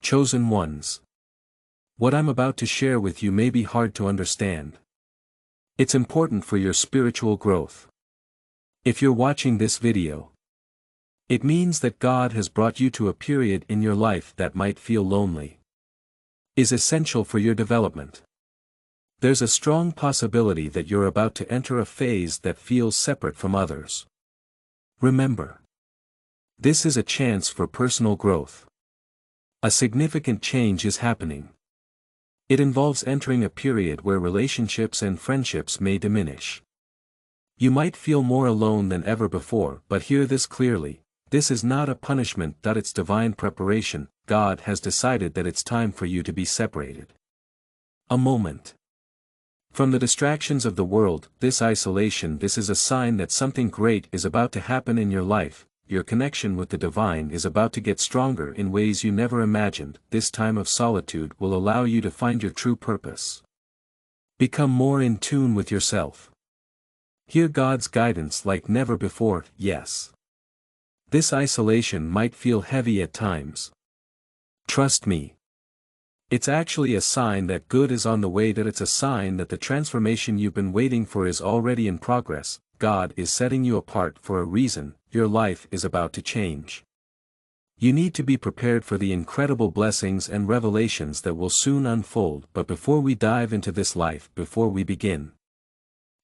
Chosen ones. What I'm about to share with you may be hard to understand. It's important for your spiritual growth. If you're watching this video, it means that God has brought you to a period in your life that might feel lonely. Is essential for your development. There's a strong possibility that you're about to enter a phase that feels separate from others. Remember, this is a chance for personal growth. A significant change is happening. It involves entering a period where relationships and friendships may diminish. You might feel more alone than ever before, but hear this clearly. This is not a punishment, it's divine preparation. God has decided that it's time for you to be separated. A moment. From the distractions of the world, this isolation, this is a sign that something great is about to happen in your life. Your connection with the divine is about to get stronger in ways you never imagined. This time of solitude will allow you to find your true purpose. Become more in tune with yourself. Hear God's guidance like never before. Yes. This isolation might feel heavy at times. Trust me. It's actually a sign that good is on the way, that it's a sign that the transformation you've been waiting for is already in progress. God is setting you apart for a reason. Your life is about to change. You need to be prepared for the incredible blessings and revelations that will soon unfold. But before we dive into this life, before we begin,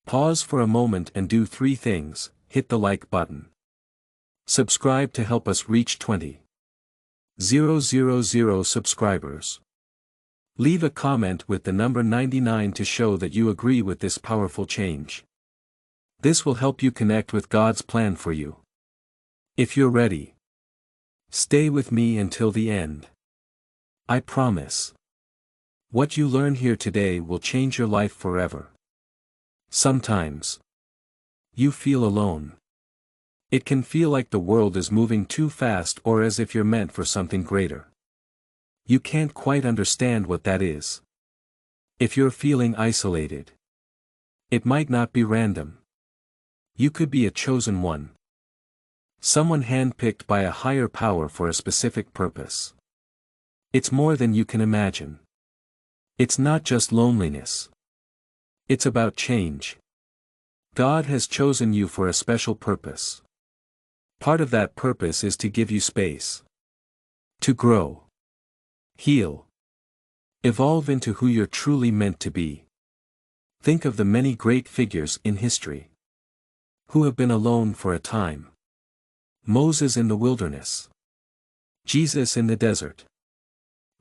pause for a moment and do 3 things. Hit the like button. Subscribe to help us reach 20,000 subscribers. Leave a comment with the number 99 to show that you agree with this powerful change. This will help you connect with God's plan for you. If you're ready, stay with me until the end. I promise. What you learn here today will change your life forever. Sometimes you feel alone. It can feel like the world is moving too fast, or as if you're meant for something greater. You can't quite understand what that is. If you're feeling isolated, it might not be random. You could be a chosen one. Someone handpicked by a higher power for a specific purpose. It's more than you can imagine. It's not just loneliness. It's about change. God has chosen you for a special purpose. Part of that purpose is to give you space. To grow. Heal. Evolve into who you're truly meant to be. Think of the many great figures in history who have been alone for a time. Moses in the wilderness. Jesus in the desert.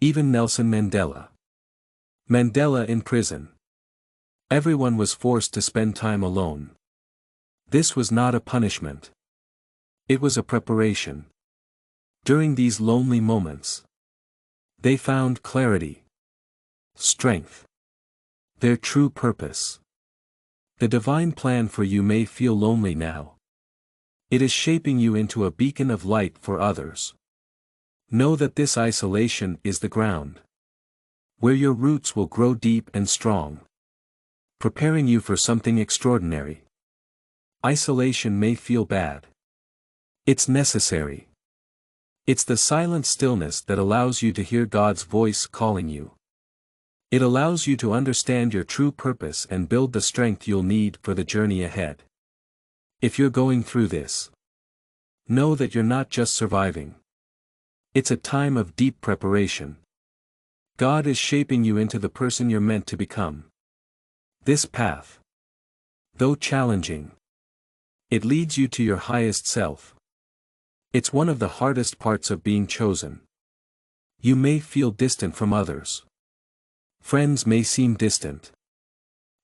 Even Nelson Mandela. Mandela in prison. Everyone was forced to spend time alone. This was not a punishment. It was a preparation. During these lonely moments, they found clarity, strength, their true purpose. The divine plan for you may feel lonely now. It is shaping you into a beacon of light for others. Know that this isolation is the ground where your roots will grow deep and strong, preparing you for something extraordinary. Isolation may feel bad. It's necessary. It's the silent stillness that allows you to hear God's voice calling you. It allows you to understand your true purpose and build the strength you'll need for the journey ahead. If you're going through this, know that you're not just surviving. It's a time of deep preparation. God is shaping you into the person you're meant to become. This path, though challenging, it leads you to your highest self. It's one of the hardest parts of being chosen. You may feel distant from others. Friends may seem distant.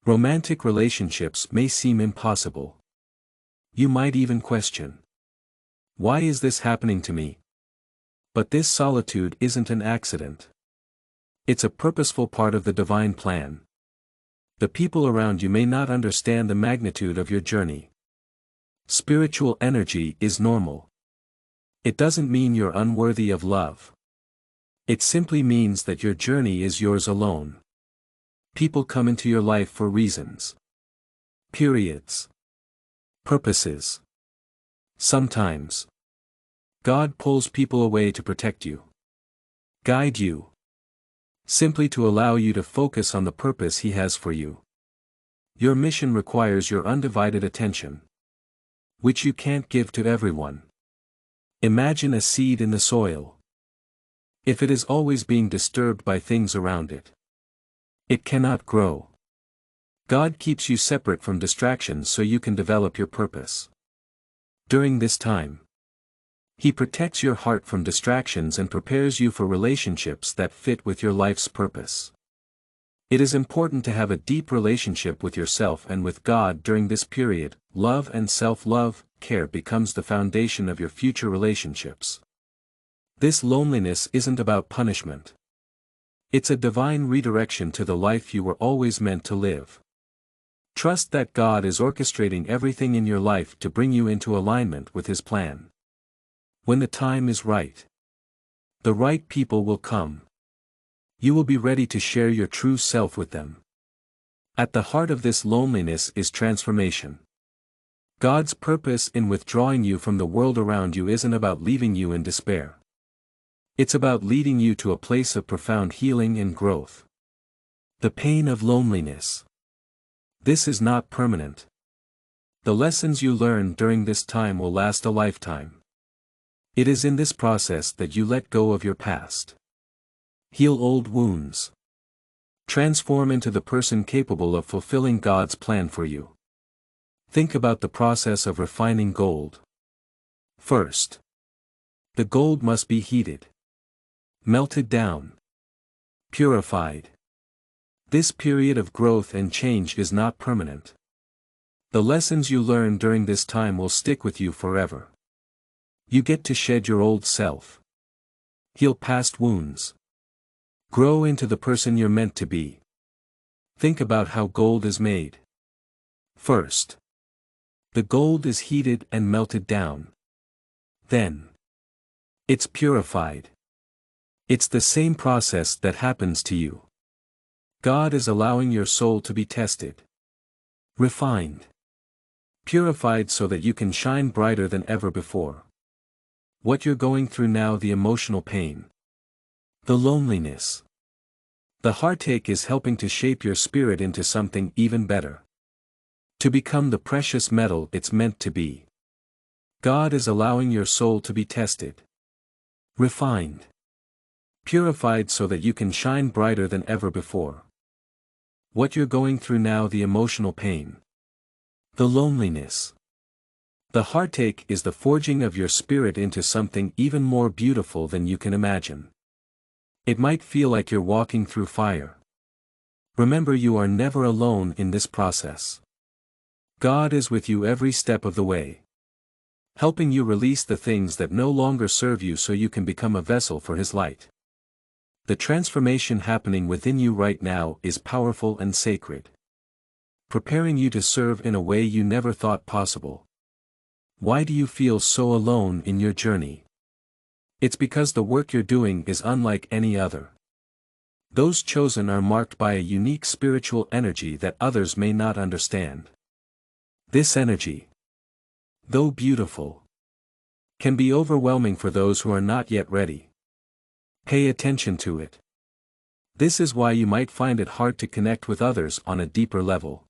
Romantic relationships may seem impossible. You might even question, why is this happening to me? But this solitude isn't an accident. It's a purposeful part of the divine plan. The people around you may not understand the magnitude of your journey. Spiritual energy is normal. It doesn't mean you're unworthy of love. It simply means that your journey is yours alone. People come into your life for reasons. Periods. Purposes. Sometimes God pulls people away to protect you. guide you. Simply to allow you to focus on the purpose He has for you. Your mission requires your undivided attention, which you can't give to everyone. Imagine a seed in the soil. If it is always being disturbed by things around it, it cannot grow. God keeps you separate from distractions so you can develop your purpose. During this time, He protects your heart from distractions and prepares you for relationships that fit with your life's purpose. It is important to have a deep relationship with yourself and with God during this period. Love and self-love, care becomes the foundation of your future relationships. This loneliness isn't about punishment. It's a divine redirection to the life you were always meant to live. Trust that God is orchestrating everything in your life to bring you into alignment with His plan. When the time is right, the right people will come. You will be ready to share your true self with them. At the heart of this loneliness is transformation. God's purpose in withdrawing you from the world around you isn't about leaving you in despair. It's about leading you to a place of profound healing and growth. The pain of loneliness. This is not permanent. The lessons you learn during this time will last a lifetime. It is in this process that you let go of your past. Heal old wounds. Transform into the person capable of fulfilling God's plan for you. Think about the process of refining gold. First, the gold must be heated, melted down, purified. This period of growth and change is not permanent. The lessons you learn during this time will stick with you forever. You get to shed your old self, heal past wounds, grow into the person you're meant to be. Think about how gold is made. First, the gold is heated and melted down. Then, it's purified. It's the same process that happens to you. God is allowing your soul to be tested, refined, purified so that you can shine brighter than ever before. What you're going through now, the emotional pain, the loneliness, the heartache, is helping to shape your spirit into something even better. To become the precious metal it's meant to be. God is allowing your soul to be tested, refined, purified so that you can shine brighter than ever before. What you're going through now, the emotional pain, the loneliness, the heartache, is the forging of your spirit into something even more beautiful than you can imagine. It might feel like you're walking through fire. Remember, you are never alone in this process. God is with you every step of the way, helping you release the things that no longer serve you so you can become a vessel for His light. The transformation happening within you right now is powerful and sacred, preparing you to serve in a way you never thought possible. Why do you feel so alone in your journey? It's because the work you're doing is unlike any other. Those chosen are marked by a unique spiritual energy that others may not understand. This energy, though beautiful, can be overwhelming for those who are not yet ready. Pay attention to it. This is why you might find it hard to connect with others on a deeper level.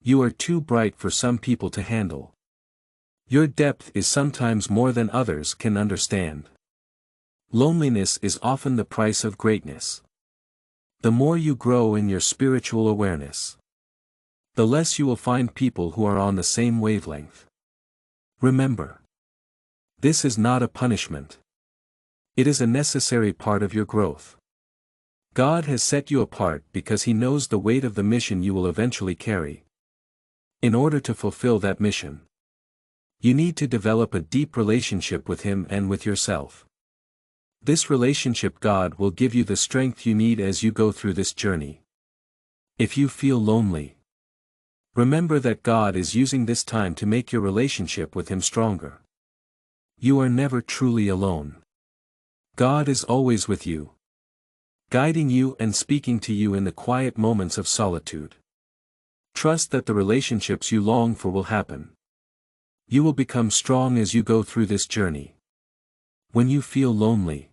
You are too bright for some people to handle. Your depth is sometimes more than others can understand. Loneliness is often the price of greatness. The more you grow in your spiritual awareness, the less you will find people who are on the same wavelength. Remember, this is not a punishment. It is a necessary part of your growth. God has set you apart because He knows the weight of the mission you will eventually carry. In order to fulfill that mission, you need to develop a deep relationship with Him and with yourself. This relationship, God will give you the strength you need as you go through this journey. If you feel lonely, remember that God is using this time to make your relationship with Him stronger. You are never truly alone. God is always with you, guiding you and speaking to you in the quiet moments of solitude. Trust that the relationships you long for will happen. You will become strong as you go through this journey. When you feel lonely,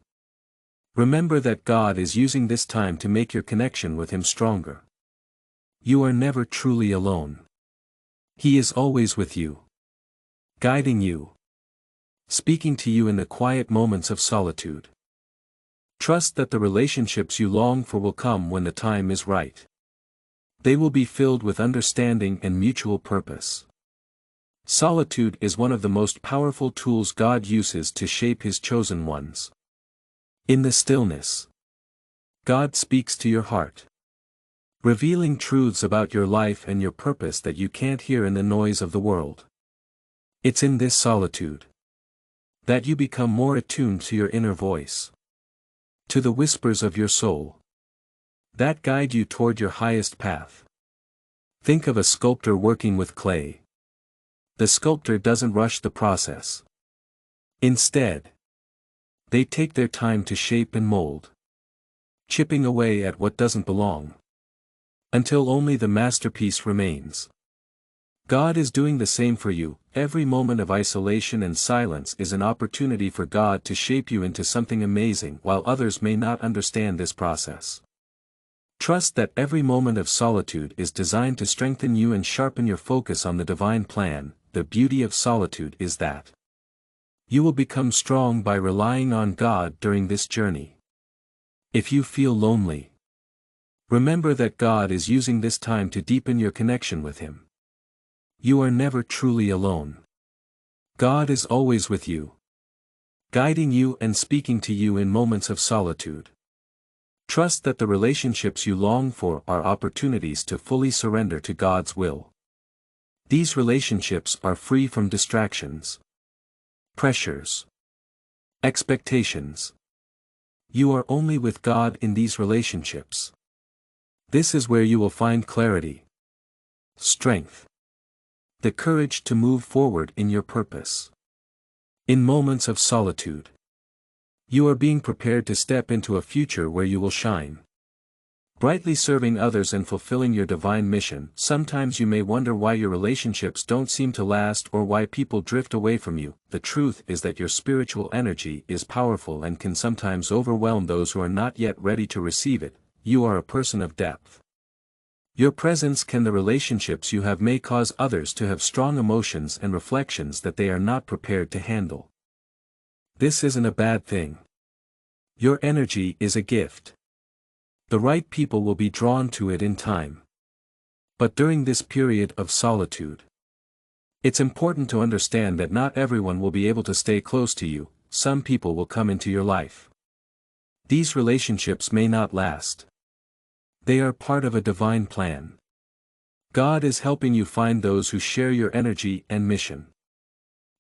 Remember that God is using this time to make your connection with Him stronger. You are never truly alone. He is always with you, guiding you, speaking to you in the quiet moments of solitude. Trust that the relationships you long for will come when the time is right. They will be filled with understanding and mutual purpose. Solitude is one of the most powerful tools God uses to shape His chosen ones. In the stillness, God speaks to your heart, revealing truths about your life and your purpose that you can't hear in the noise of the world. It's in this solitude that you become more attuned to your inner voice, to the whispers of your soul that guide you toward your highest path. Think of a sculptor working with clay. The sculptor doesn't rush the process. Instead, they take their time to shape and mold, chipping away at what doesn't belong, until only the masterpiece remains. God is doing the same for you. Every moment of isolation and silence is an opportunity for God to shape you into something amazing, while others may not understand this process. Trust that every moment of solitude is designed to strengthen you and sharpen your focus on the divine plan. The beauty of solitude is that you will become strong by relying on God during this journey. If you feel lonely, remember that God is using this time to deepen your connection with Him. You are never truly alone. God is always with you, guiding you and speaking to you in moments of solitude. Trust that the relationships you long for are opportunities to fully surrender to God's will. These relationships are free from distractions, pressures, expectations. You are only with God in these relationships. This is where you will find clarity, strength, the courage to move forward in your purpose. In moments of solitude, you are being prepared to step into a future where you will shine, brightly serving others and fulfilling your divine mission. Sometimes you may wonder why your relationships don't seem to last or why people drift away from you. The truth is that your spiritual energy is powerful and can sometimes overwhelm those who are not yet ready to receive it. You are a person of depth. Your presence and the relationships you have may cause others to have strong emotions and reflections that they are not prepared to handle. This isn't a bad thing. Your energy is a gift. The right people will be drawn to it in time. But during this period of solitude, it's important to understand that not everyone will be able to stay close to you. Some people will come into your life. These relationships may not last. They are part of a divine plan. God is helping you find those who share your energy and mission.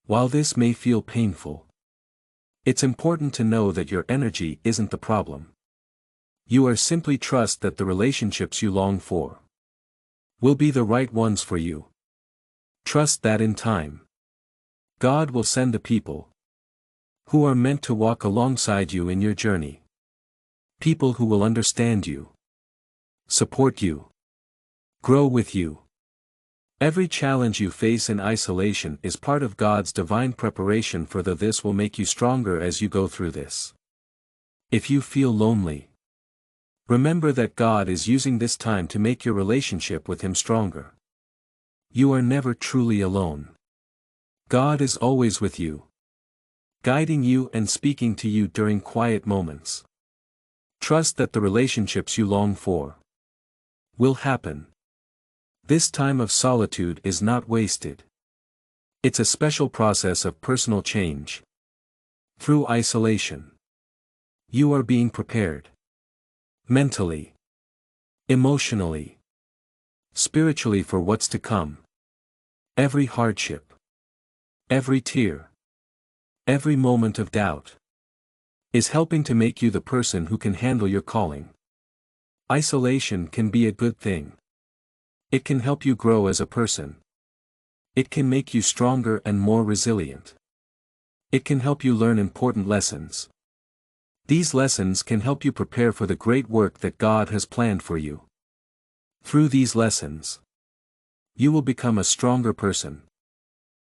While this may feel painful, it's important to know that your energy isn't the problem. You are simply trust that the relationships you long for will be the right ones for you. Trust that in time, God will send the people who are meant to walk alongside you in your journey. People who will understand you, support you, grow with you. Every challenge you face in isolation is part of God's divine preparation for this will make you stronger as you go through this. If you feel lonely, remember that God is using this time to make your relationship with Him stronger. You are never truly alone. God is always with you, guiding you and speaking to you during quiet moments. Trust that the relationships you long for will happen. This time of solitude is not wasted. It's a special process of personal change. Through isolation, you are being prepared. Mentally, emotionally, spiritually for what's to come. Every hardship, every tear, every moment of doubt is helping to make you the person who can handle your calling. Isolation can be a good thing. It can help you grow as a person. It can make you stronger and more resilient. It can help you learn important lessons. These lessons can help you prepare for the great work that God has planned for you. Through these lessons, you will become a stronger person.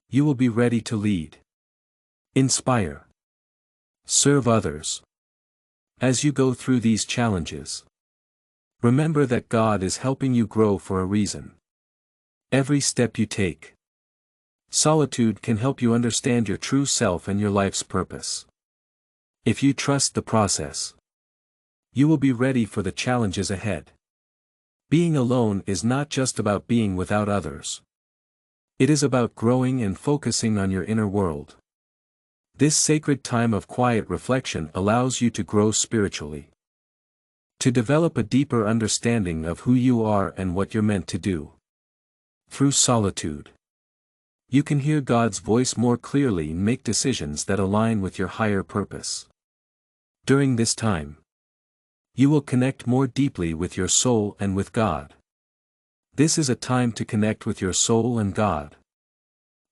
You will be ready to lead, inspire, serve others, As you go through these challenges, remember that God is helping you grow for a reason. Every step you take, solitude can help you understand your true self and your life's purpose. If you trust the process, you will be ready for the challenges ahead. Being alone is not just about being without others. It is about growing and focusing on your inner world. This sacred time of quiet reflection allows you to grow spiritually, to develop a deeper understanding of who you are and what you're meant to do. Through solitude, you can hear God's voice more clearly and make decisions that align with your higher purpose. During this time, you will connect more deeply with your soul and with God. This is a time to connect with your soul and God.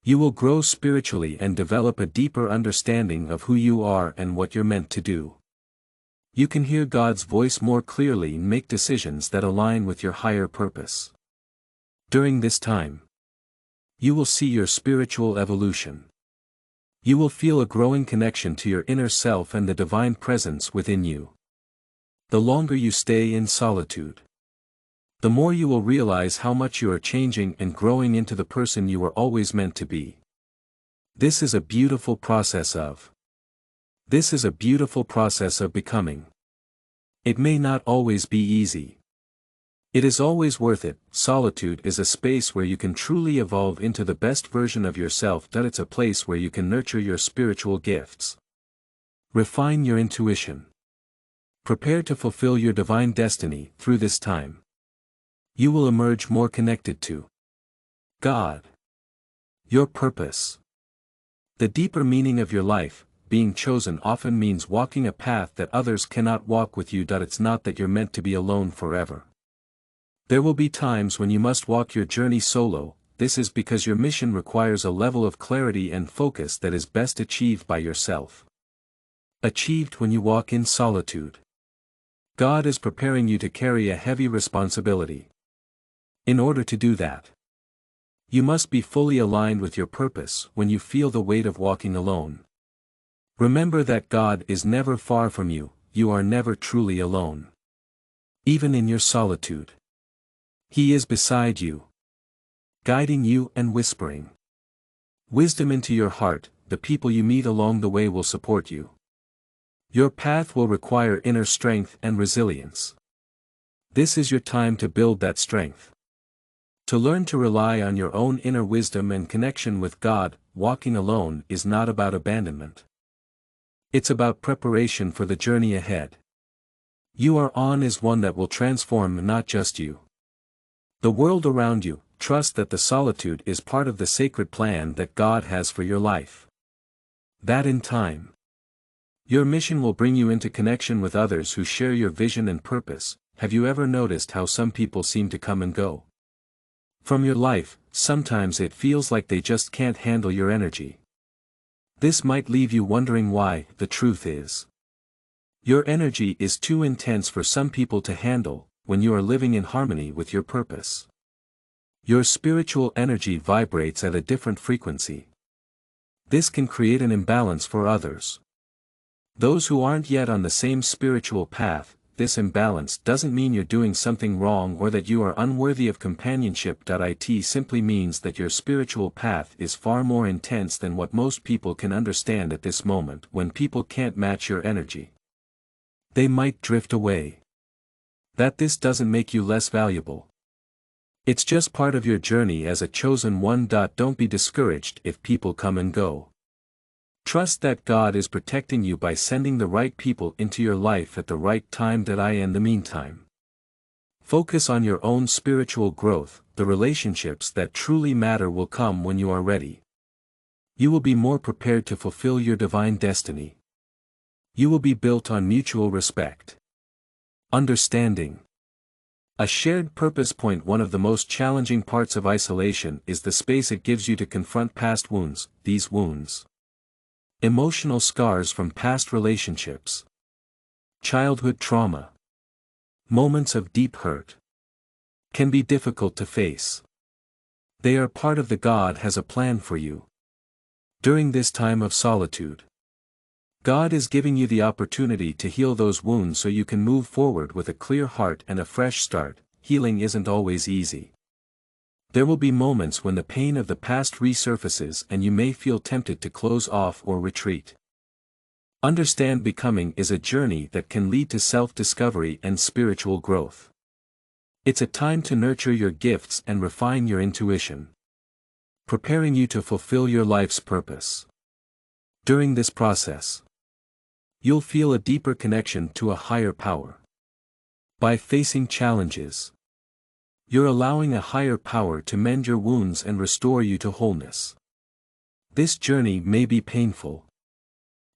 You will grow spiritually and develop a deeper understanding of who you are and what you're meant to do. You can hear God's voice more clearly and make decisions that align with your higher purpose. During this time, you will see your spiritual evolution. You will feel a growing connection to your inner self and the divine presence within you. The longer you stay in solitude, the more you will realize how much you are changing and growing into the person you were always meant to be. This is a beautiful process of becoming. It may not always be easy. It is always worth it. Solitude is a space where you can truly evolve into the best version of yourself. That it's a place where you can nurture your spiritual gifts, refine your intuition, prepare to fulfill your divine destiny. Through this time, you will emerge more connected to God, your purpose, the deeper meaning of your life. Being chosen often means walking a path that others cannot walk with you. It's not that you're meant to be alone forever. There will be times when you must walk your journey solo. This is because your mission requires a level of clarity and focus that is best achieved by yourself, achieved when you walk in solitude. God is preparing you to carry a heavy responsibility. In order to do that, you must be fully aligned with your purpose. When you feel the weight of walking alone, remember that God is never far from you. You are never truly alone. Even in your solitude, He is beside you, guiding you and whispering wisdom into your heart. The people you meet along the way will support you. Your path will require inner strength and resilience. This is your time to build that strength, to learn to rely on your own inner wisdom and connection with God. Walking alone is not about abandonment. It's about preparation for the journey ahead. You are on is one that will transform not just you, the world around you. Trust that the solitude is part of the sacred plan that God has for your life. That in time, your mission will bring you into connection with others who share your vision and purpose. Have you ever noticed how some people seem to come and go from your life? Sometimes it feels like they just can't handle your energy. This might leave you wondering why. The truth is, your energy is too intense for some people to handle. When you are living in harmony with your purpose, your spiritual energy vibrates at a different frequency. This can create an imbalance for others, those who aren't yet on the same spiritual path. This imbalance doesn't mean you're doing something wrong or that you are unworthy of companionship. It simply means that your spiritual path is far more intense than what most people can understand at this moment. When people can't match your energy, they might drift away. This doesn't make you less valuable. It's just part of your journey as a chosen one. Don't be discouraged if people come and go. Trust that God is protecting you by sending the right people into your life at the right time. In the meantime, focus on your own spiritual growth. The relationships that truly matter will come when you are ready. You will be more prepared to fulfill your divine destiny. You will be built on mutual respect, understanding, a shared purpose. One of the most challenging parts of isolation is the space it gives you to confront past wounds. These wounds, emotional scars from past relationships, childhood trauma, moments of deep hurt, can be difficult to face. They are part of the God has a plan for you. During this time of solitude, God is giving you the opportunity to heal those wounds so you can move forward with a clear heart and a fresh start. Healing isn't always easy. There will be moments when the pain of the past resurfaces and you may feel tempted to close off or retreat. Understand, becoming is a journey that can lead to self-discovery and spiritual growth. It's a time to nurture your gifts and refine your intuition, preparing you to fulfill your life's purpose. During this process, you'll feel a deeper connection to a higher power. By facing challenges, you're allowing a higher power to mend your wounds and restore you to wholeness. This journey may be painful.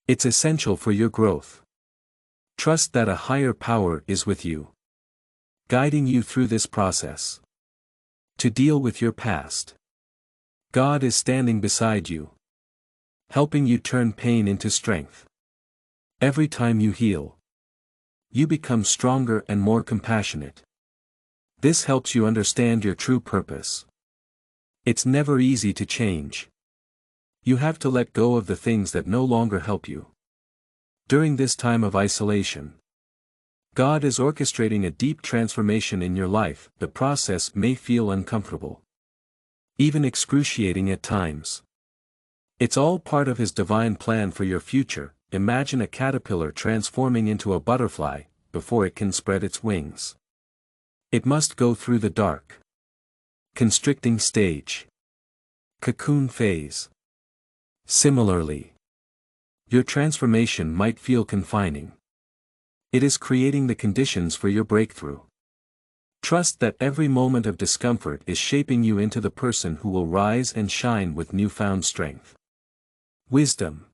It's essential for your growth. Trust that a higher power is with you, guiding you through this process. To deal with your past, God is standing beside you, helping you turn pain into strength. Every time you heal, you become stronger and more compassionate. This helps you understand your true purpose. It's never easy to change. You have to let go of the things that no longer help you. During this time of isolation, God is orchestrating a deep transformation in your life. The process may feel uncomfortable, even excruciating at times. It's all part of His divine plan for your future. Imagine a caterpillar transforming into a butterfly before it can spread its wings. It must go through the dark, constricting stage, cocoon phase. Similarly, your transformation might feel confining. It is creating the conditions for your breakthrough. Trust that every moment of discomfort is shaping you into the person who will rise and shine with newfound strength. Wisdom.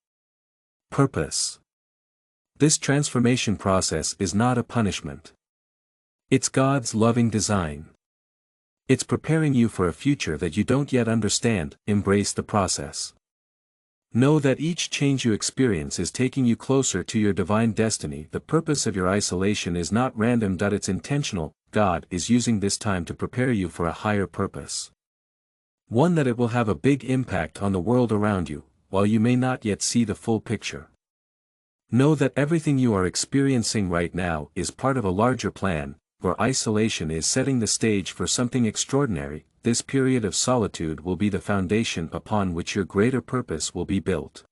Purpose. This transformation process is not a punishment. It's God's loving design. It's preparing you for a future that you don't yet understand. Embrace the process. Know that each change you experience is taking you closer to your divine destiny. The purpose of your isolation is not random, it's intentional. God is using this time to prepare you for a higher purpose. One that it will have a big impact on the world around you, while you may not yet see the full picture. Know that everything you are experiencing right now is part of a larger plan, where isolation is setting the stage for something extraordinary. This period of solitude will be the foundation upon which your greater purpose will be built.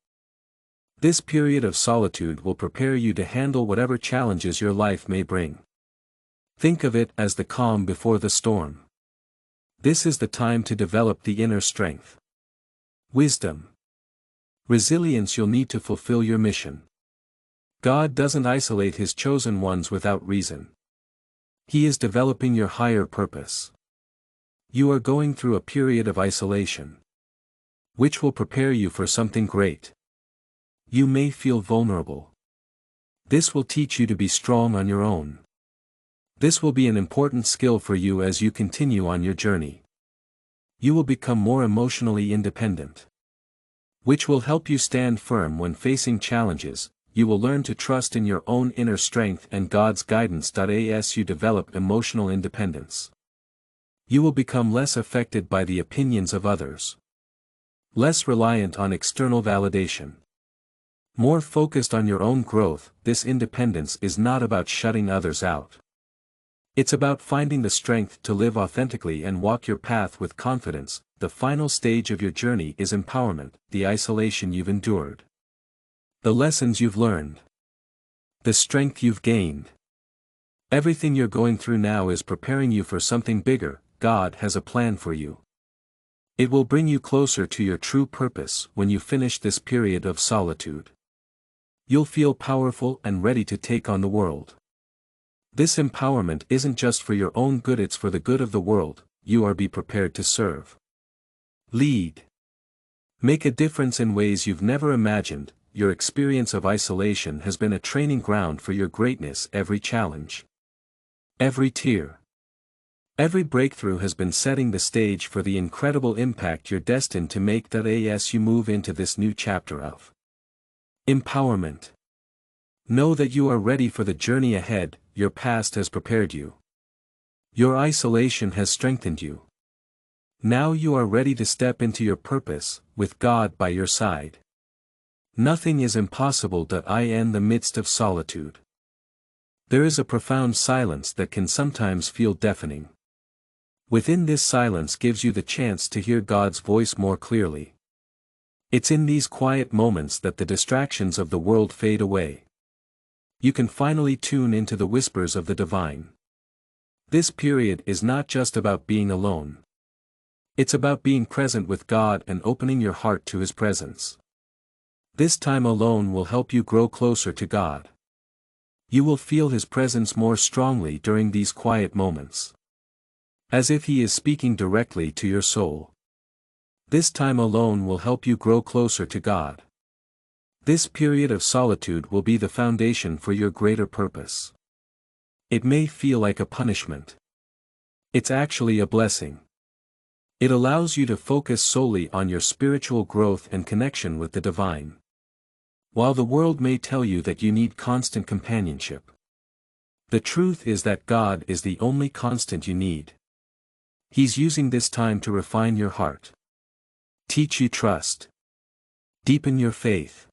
This period of solitude will prepare you to handle whatever challenges your life may bring. Think of it as the calm before the storm. This is the time to develop the inner strength, wisdom, resilience you'll need to fulfill your mission. God doesn't isolate His chosen ones without reason. He is developing your higher purpose. You are going through a period of isolation, which will prepare you for something great. You may feel vulnerable. This will teach you to be strong on your own. This will be an important skill for you as you continue on your journey. You will become more emotionally independent, which will help you stand firm when facing challenges. You will learn to trust in your own inner strength and God's guidance. As you develop emotional independence, you will become less affected by the opinions of others, less reliant on external validation, more focused on your own growth. This independence is not about shutting others out. It's about finding the strength to live authentically and walk your path with confidence. The final stage of your journey is empowerment, the isolation you've endured, the lessons you've learned, the strength you've gained. Everything you're going through now is preparing you for something bigger. God has a plan for you. It will bring you closer to your true purpose. When you finish this period of solitude, you'll feel powerful and ready to take on the world. This empowerment isn't just for your own good, it's for the good of the world. You are be prepared to serve, lead, make a difference in ways you've never imagined. Your experience of isolation has been a training ground for your greatness. Every challenge, every tear, every breakthrough has been setting the stage for the incredible impact you're destined to make. As you move into this new chapter of empowerment, know that you are ready for the journey ahead. Your past has prepared you. Your isolation has strengthened you. Now you are ready to step into your purpose, with God by your side. Nothing is impossible. In the midst of solitude, there is a profound silence that can sometimes feel deafening. Within this silence gives you the chance to hear God's voice more clearly. It's in these quiet moments that the distractions of the world fade away. You can finally tune into the whispers of the divine. This period is not just about being alone. It's about being present with God and opening your heart to His presence. This time alone will help you grow closer to God. You will feel His presence more strongly during these quiet moments, as if He is speaking directly to your soul. This time alone will help you grow closer to God. This period of solitude will be the foundation for your greater purpose. It may feel like a punishment. It's actually a blessing. It allows you to focus solely on your spiritual growth and connection with the divine. While the world may tell you that you need constant companionship, the truth is that God is the only constant you need. He's using this time to refine your heart, teach you trust, deepen your faith.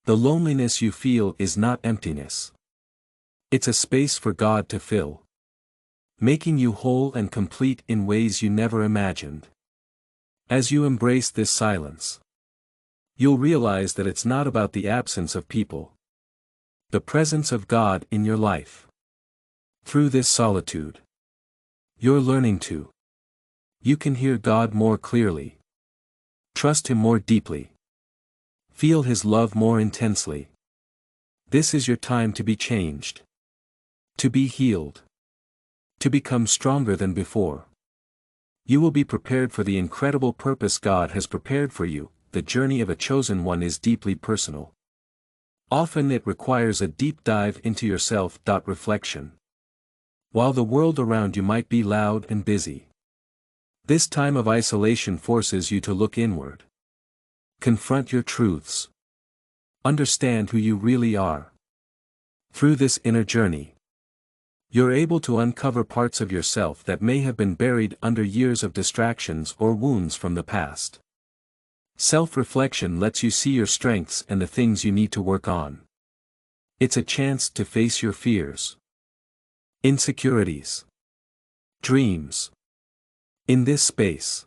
The loneliness you feel is not emptiness. It's a space for God to fill, making you whole and complete in ways you never imagined. As you embrace this silence, you'll realize that it's not about the absence of people, the presence of God in your life. Through this solitude, you're learning to. You can hear God more clearly, trust Him more deeply, feel His love more intensely. This is your time to be changed, to be healed, to become stronger than before. You will be prepared for the incredible purpose God has prepared for you. The journey of a chosen one is deeply personal. Often it requires a deep dive into yourself. Reflection. While the world around you might be loud and busy, this time of isolation forces you to look inward. Confront your truths. Understand who you really are. Through this inner journey, you're able to uncover parts of yourself that may have been buried under years of distractions or wounds from the past. Self-reflection lets you see your strengths and the things you need to work on. It's a chance to face your fears, insecurities, dreams. In this space,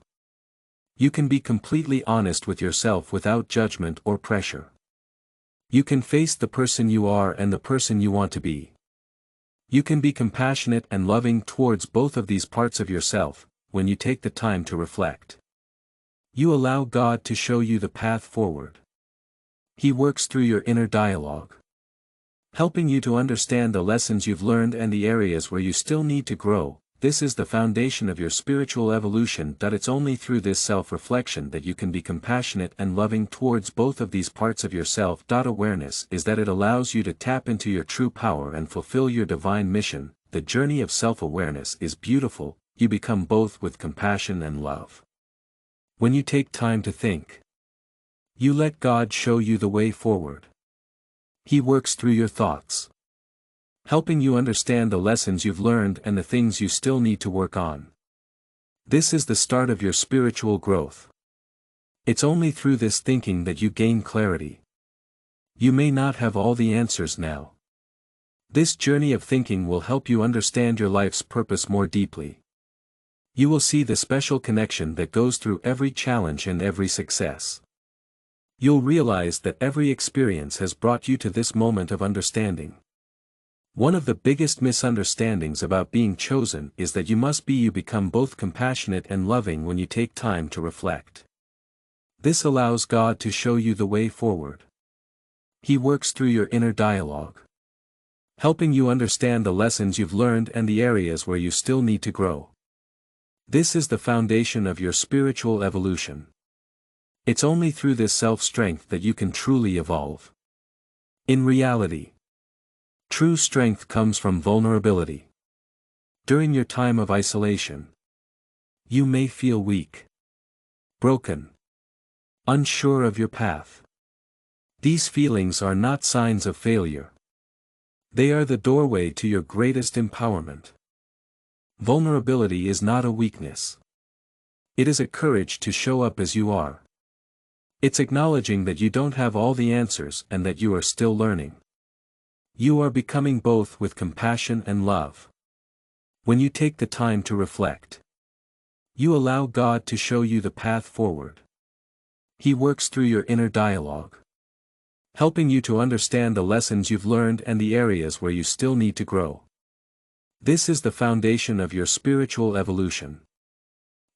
you can be completely honest with yourself without judgment or pressure. You can face the person you are and the person you want to be. You can be compassionate and loving towards both of these parts of yourself, when you take the time to reflect. You allow God to show you the path forward. He works through your inner dialogue, helping you to understand the lessons you've learned and the areas where you still need to grow. This is the foundation of your spiritual evolution. It's only through this self-reflection that you can be compassionate and loving towards both of these parts of yourself. Awareness is that it allows you to tap into your true power and fulfill your divine mission. The journey of self-awareness is beautiful. You become both with compassion and love. When you take time to think, you let God show you the way forward. He works through your thoughts, helping you understand the lessons you've learned and the things you still need to work on. This is the start of your spiritual growth. It's only through this thinking that you gain clarity. You may not have all the answers now. This journey of thinking will help you understand your life's purpose more deeply. You will see the special connection that goes through every challenge and every success. You'll realize that every experience has brought you to this moment of understanding. One of the biggest misunderstandings about being chosen is that you become both compassionate and loving when you take time to reflect. This allows God to show you the way forward. He works through your inner dialogue, helping you understand the lessons you've learned and the areas where you still need to grow. This is the foundation of your spiritual evolution. It's only through this self-strength that you can truly evolve. In reality, true strength comes from vulnerability. During your time of isolation, you may feel weak, broken, unsure of your path. These feelings are not signs of failure. They are the doorway to your greatest empowerment. Vulnerability is not a weakness. It is a courage to show up as you are. It's acknowledging that you don't have all the answers and that you are still learning. You are becoming both with compassion and love. When you take the time to reflect, you allow God to show you the path forward. He works through your inner dialogue, helping you to understand the lessons you've learned and the areas where you still need to grow. This is the foundation of your spiritual evolution.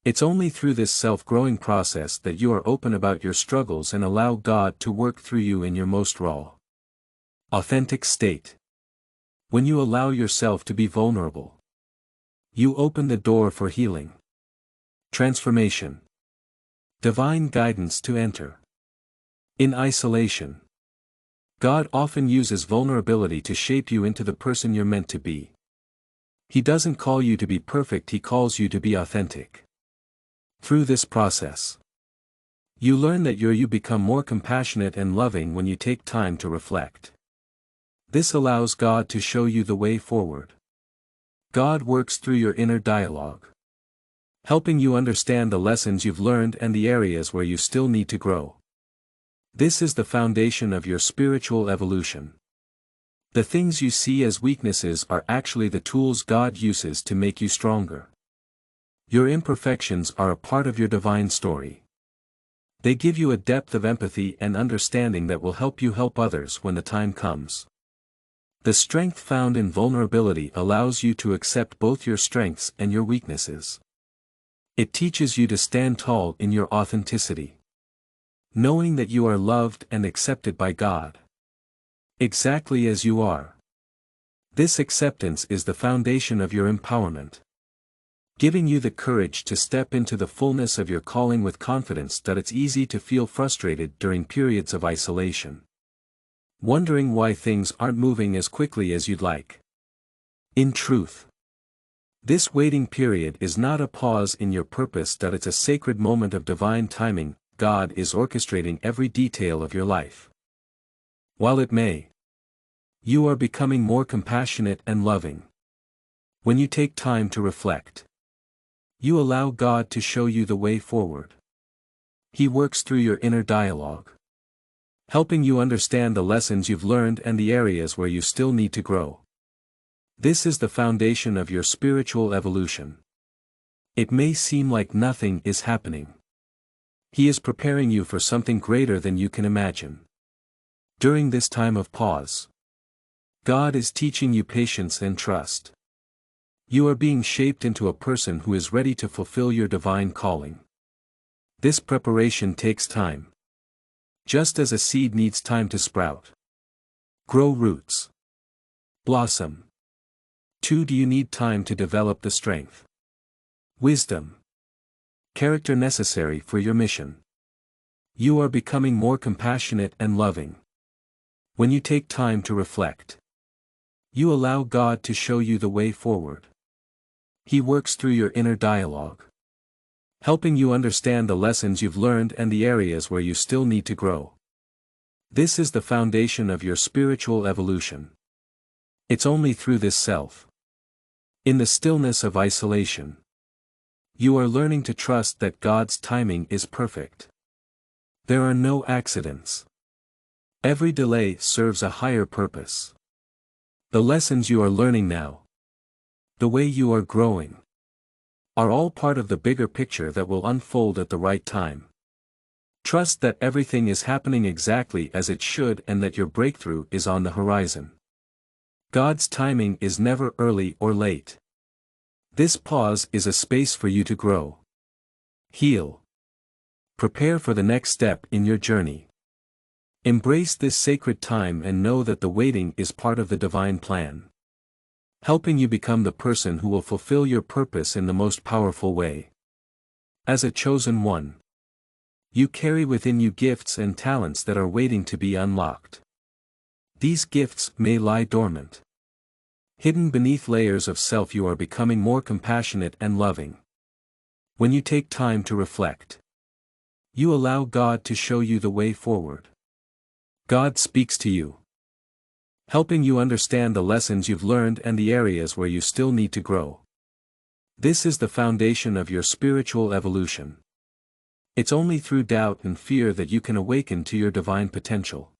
It's only through this self-growing process that you are open about your struggles and allow God to work through you in your most raw, authentic state. When you allow yourself to be vulnerable, you open the door for healing, transformation, divine guidance to enter. In isolation, God often uses vulnerability to shape you into the person you're meant to be. He doesn't call you to be perfect, He calls you to be authentic. Through this process, you learn that you become more compassionate and loving when you take time to reflect. This allows God to show you the way forward. God works through your inner dialogue, helping you understand the lessons you've learned and the areas where you still need to grow. This is the foundation of your spiritual evolution. The things you see as weaknesses are actually the tools God uses to make you stronger. Your imperfections are a part of your divine story. They give you a depth of empathy and understanding that will help you help others when the time comes. The strength found in vulnerability allows you to accept both your strengths and your weaknesses. It teaches you to stand tall in your authenticity, knowing that you are loved and accepted by God, exactly as you are. This acceptance is the foundation of your empowerment, giving you the courage to step into the fullness of your calling with confidence. That it's easy to feel frustrated during periods of isolation, wondering why things aren't moving as quickly as you'd like. In truth, this waiting period is not a pause in your purpose, that it's a sacred moment of divine timing. God is orchestrating every detail of your life. While it may, you are becoming more compassionate and loving. When you take time to reflect, you allow God to show you the way forward. He works through your inner dialogue, helping you understand the lessons you've learned and the areas where you still need to grow. This is the foundation of your spiritual evolution. It may seem like nothing is happening. He is preparing you for something greater than you can imagine. During this time of pause, God is teaching you patience and trust. You are being shaped into a person who is ready to fulfill your divine calling. This preparation takes time, just as a seed needs time to sprout, grow roots, blossom. Too, do you need time to develop the strength, wisdom, character necessary for your mission. You are becoming more compassionate and loving. When you take time to reflect, you allow God to show you the way forward. He works through your inner dialogue, helping you understand the lessons you've learned and the areas where you still need to grow. This is the foundation of your spiritual evolution. It's only through this in the stillness of isolation, you are learning to trust that God's timing is perfect. There are no accidents. Every delay serves a higher purpose. The lessons you are learning now, the way you are growing, are all part of the bigger picture that will unfold at the right time. Trust that everything is happening exactly as it should and that your breakthrough is on the horizon. God's timing is never early or late. This pause is a space for you to grow, heal, prepare for the next step in your journey. Embrace this sacred time and know that the waiting is part of the divine plan, helping you become the person who will fulfill your purpose in the most powerful way. As a chosen one, you carry within you gifts and talents that are waiting to be unlocked. These gifts may lie dormant, hidden beneath layers of self. You are becoming more compassionate and loving. When you take time to reflect, you allow God to show you the way forward. God speaks to you, helping you understand the lessons you've learned and the areas where you still need to grow. This is the foundation of your spiritual evolution. It's only through doubt and fear that you can awaken to your divine potential.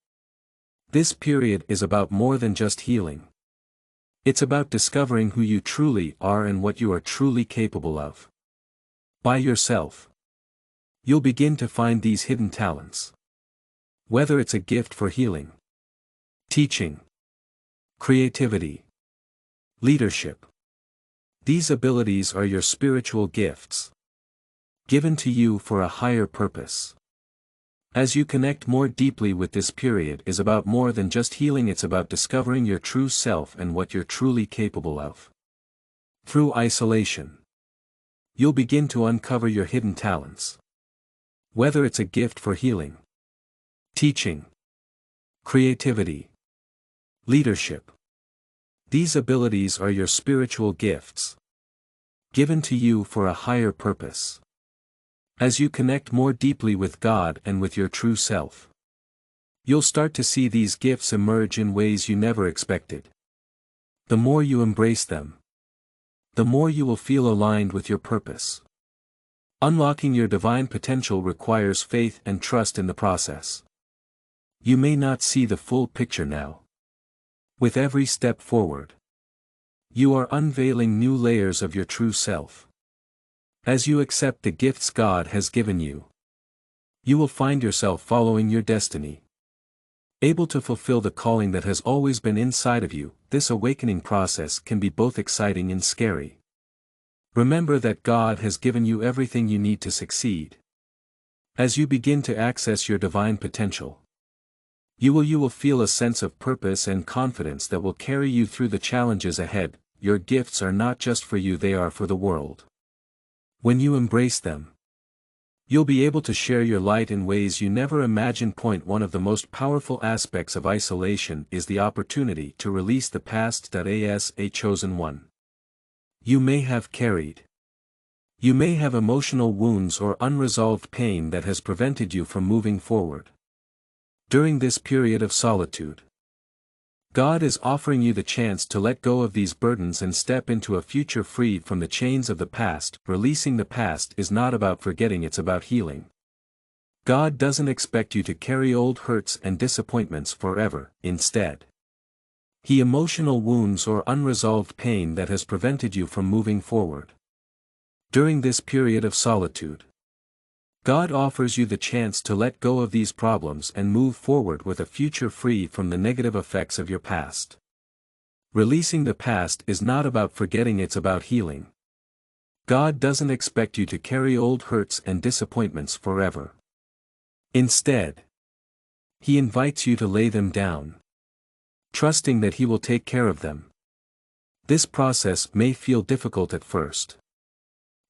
This period is about more than just healing. It's about discovering who you truly are and what you are truly capable of. By yourself, you'll begin to find these hidden talents. Whether it's a gift for healing, teaching, creativity, leadership. These abilities are your spiritual gifts, given to you for a higher purpose. As you connect more deeply with this period is about more than just healing, it's about discovering your true self and what you're truly capable of. Through isolation, you'll begin to uncover your hidden talents. Whether it's a gift for healing, teaching, creativity, leadership. These abilities are your spiritual gifts, given to you for a higher purpose. As you connect more deeply with God and with your true self, you'll start to see these gifts emerge in ways you never expected. The more you embrace them, the more you will feel aligned with your purpose. Unlocking your divine potential requires faith and trust in the process. You may not see the full picture now. With every step forward, you are unveiling new layers of your true self. As you accept the gifts God has given you, you will find yourself following your destiny, able to fulfill the calling that has always been inside of you. This awakening process can be both exciting and scary. Remember that God has given you everything you need to succeed. As you begin to access your divine potential, you will feel a sense of purpose and confidence that will carry you through the challenges ahead. Your gifts are not just for you, they are for the world. When you embrace them, you'll be able to share your light in ways you never imagined. One of the most powerful aspects of isolation is the opportunity to release the past. As a chosen one, you may have carried. You may have emotional wounds or unresolved pain that has prevented you from moving forward. During this period of solitude, God is offering you the chance to let go of these burdens and step into a future freed from the chains of the past. Releasing the past is not about forgetting, it's about healing. God doesn't expect you to carry old hurts and disappointments forever. Instead, He emotional wounds or unresolved pain that has prevented you from moving forward. During this period of solitude, God offers you the chance to let go of these problems and move forward with a future free from the negative effects of your past. Releasing the past is not about forgetting, it's about healing. God doesn't expect you to carry old hurts and disappointments forever. Instead, He invites you to lay them down, trusting that He will take care of them. This process may feel difficult at first.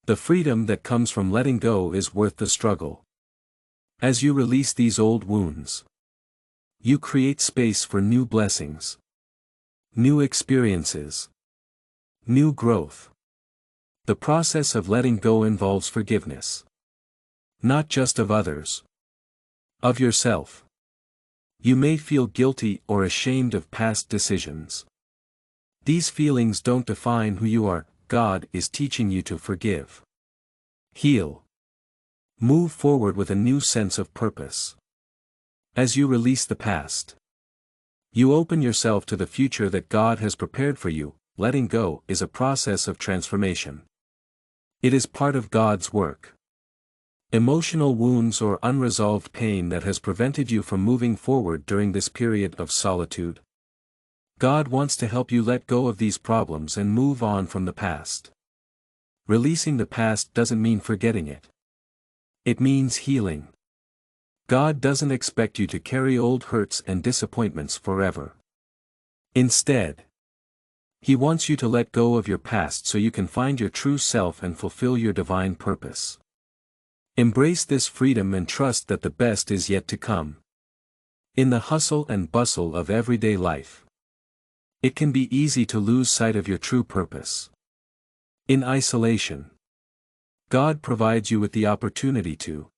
The freedom that comes from letting go is worth the struggle. As you release these old wounds, you create space for new blessings, new experiences, new growth. The process of letting go involves forgiveness, not just of others, of yourself. You may feel guilty or ashamed of past decisions. These feelings don't define who you are. God is teaching you to forgive, heal, move forward with a new sense of purpose. As you release the past, you open yourself to the future that God has prepared for you. Letting go is a process of transformation. It is part of God's work. Emotional wounds or unresolved pain that has prevented you from moving forward during this period of solitude. God wants to help you let go of these problems and move on from the past. Releasing the past doesn't mean forgetting it. It means healing. God doesn't expect you to carry old hurts and disappointments forever. Instead, He wants you to let go of your past so you can find your true self and fulfill your divine purpose. Embrace this freedom and trust that the best is yet to come. In the hustle and bustle of everyday life, it can be easy to lose sight of your true purpose. In isolation, God provides you with the opportunity to